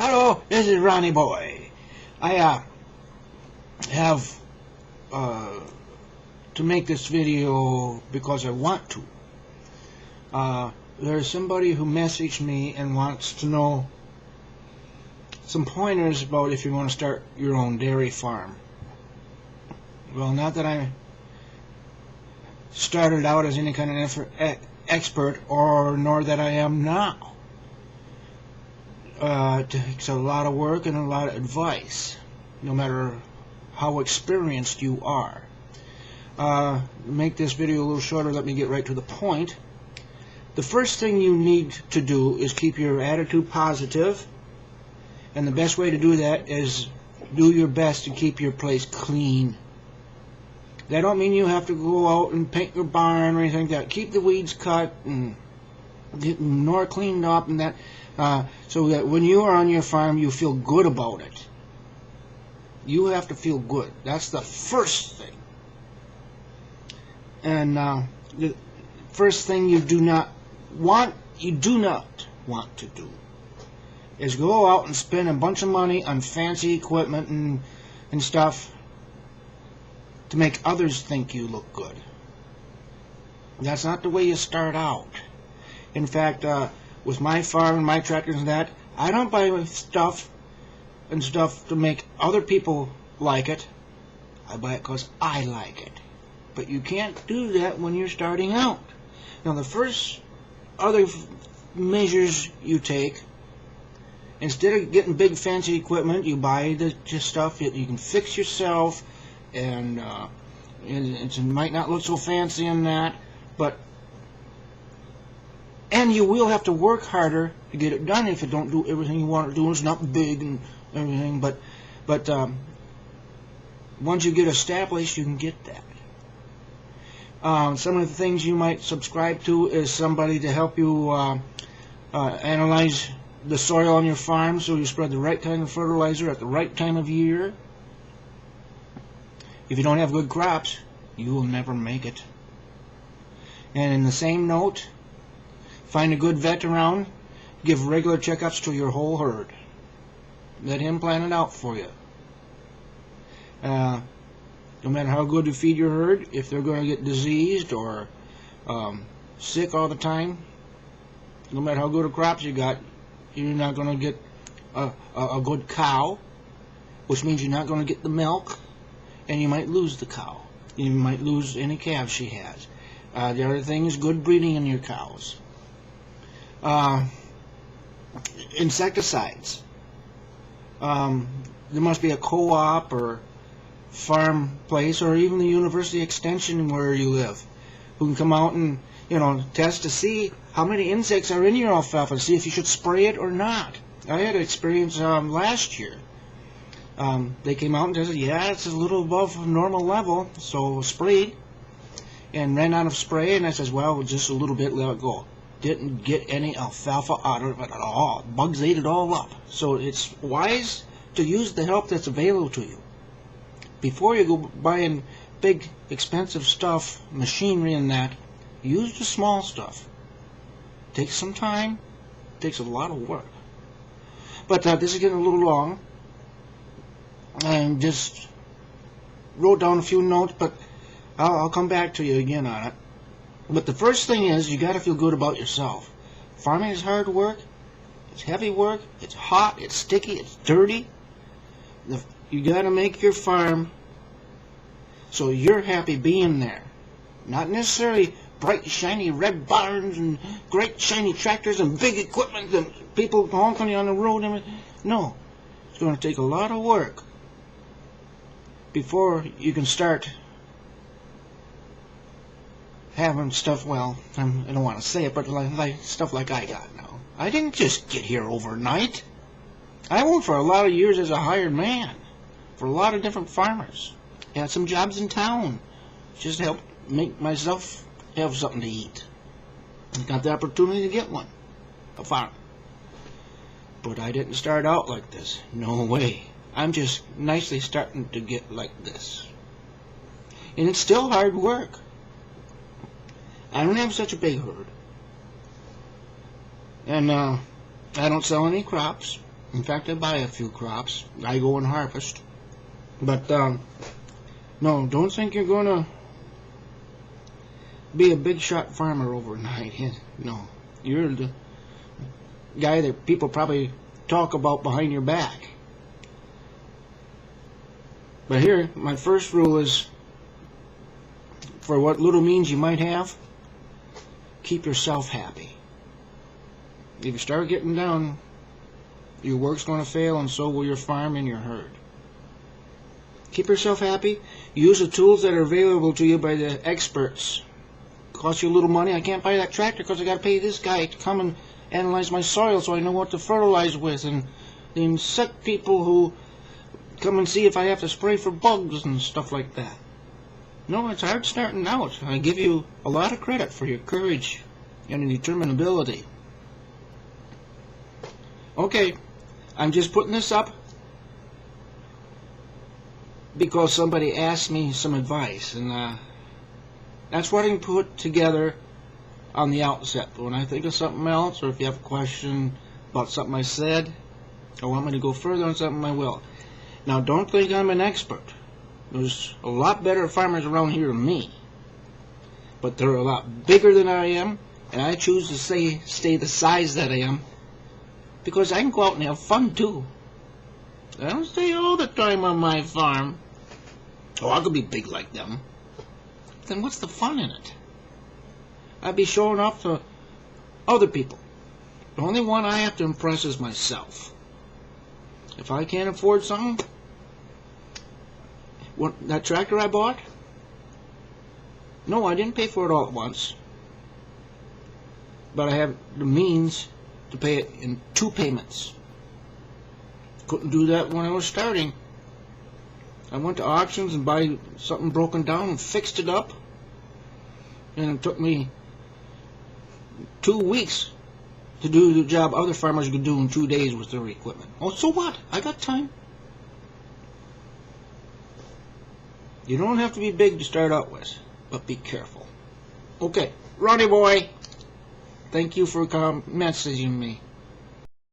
Hello, this is Ronnie Boy. I have to make this video because I want to. There's somebody who messaged me and wants to know some pointers about if you want to start your own dairy farm. Well, not that I started out as any kind of expert, or nor that I am now. It takes a lot of work and a lot of advice, no matter how experienced you are. To make this video a little shorter, let me get right to the point. The first thing you need to do is keep your attitude positive, and the best way to do that is do your best to keep your place clean. That don't mean you have to go out and paint your barn or anything like that. Keep the weeds cut and get more cleaned up and that, so that when you are on your farm you feel good about it. You have to feel good. That's the first thing. And the first thing you do not want to do is go out and spend a bunch of money on fancy equipment and stuff to make others think you look good. That's not the way you start out. In fact, with my farm and my tractors and that, I don't buy stuff to make other people like it. I buy it because I like it. But you can't do that when you're starting out. Now, the first other measures you take, instead of getting big fancy equipment, you buy the stuff that you can fix yourself, and it might not look so fancy in that, and you will have to work harder to get it done if you don't do everything you want to do. It's not big and everything, but once you get established, you can get that. Some of the things you might subscribe to is somebody to help you analyze the soil on your farm, so you spread the right kind of fertilizer at the right time of year. If you don't have good crops, you will never make it. And in the same note, find a good vet around, give regular checkups to your whole herd. Let him plan it out for you. No matter how good you feed your herd, if they're going to get diseased or sick all the time, no matter how good of crops you got, you're not going to get a good cow, which means you're not going to get the milk, and you might lose the cow. You might lose any calves she has. The other thing is good breeding in your cows. Insecticides. There must be a co-op or farm place, or even the university extension where you live, who can come out and test to see how many insects are in your alfalfa, to see if you should spray it or not. I had an experience last year. They came out and said, yeah, it's a little above normal level, so sprayed, and ran out of spray, and I says, well, just a little bit, let it go. Didn't get any alfalfa out of it at all. Bugs ate it all up. So it's wise to use the help that's available to you. Before you go buying big, expensive stuff, machinery and that, use the small stuff. Takes some time, takes a lot of work. But this is getting a little long. I just wrote down a few notes, but I'll come back to you again on it. But the first thing is, you got to feel good about yourself. Farming is hard work. It's heavy work. It's hot. It's sticky. It's dirty. You got to make your farm so you're happy being there. Not necessarily bright, shiny red barns and great shiny tractors and big equipment and people honking on the road. No. It's going to take a lot of work before you can start having stuff, well, I don't want to say it, but like stuff like I got now. I didn't just get here overnight. I worked for a lot of years as a hired man for a lot of different farmers. Had some jobs in town just to help make myself have something to eat. Got the opportunity to get one, a farm. But I didn't start out like this. No way. I'm just nicely starting to get like this. And it's still hard work. I don't have such a big herd. And I don't sell any crops. In fact, I buy a few crops. I go and harvest. But, no, don't think you're going to be a big shot farmer overnight. No, you're the guy that people probably talk about behind your back. But here, my first rule is, for what little means you might have, keep yourself happy. If you start getting down, your work's going to fail, and so will your farm and your herd. Keep yourself happy. Use the tools that are available to you by the experts. Cost you a little money. I can't buy that tractor because I got to pay this guy to come and analyze my soil so I know what to fertilize with, and the insect people who come and see if I have to spray for bugs and stuff like that. No, it's hard starting out. I give you a lot of credit for your courage and determinability. Okay, I'm just putting this up because somebody asked me some advice, and that's what I can put together on the outset. But when I think of something else, or if you have a question about something I said, or want me to go further on something, I will. Now, don't think I'm an expert. There's a lot better farmers around here than me, but they're a lot bigger than I am, and I choose to stay the size that I am because I can go out and have fun too. I don't stay all the time on my farm. Oh, I could be big like them. Then what's the fun in it? I'd be showing off to other people. The only one I have to impress is myself. If I can't afford something, that tractor I bought? No, I didn't pay for it all at once. But I have the means to pay it in 2 payments. Couldn't do that when I was starting. I went to auctions and buy something broken down and fixed it up. And it took me 2 weeks to do the job other farmers could do in 2 days with their equipment. Oh, so what? I got time. You don't have to be big to start out with, but be careful. Okay, Ronnie boy, thank you for messaging me.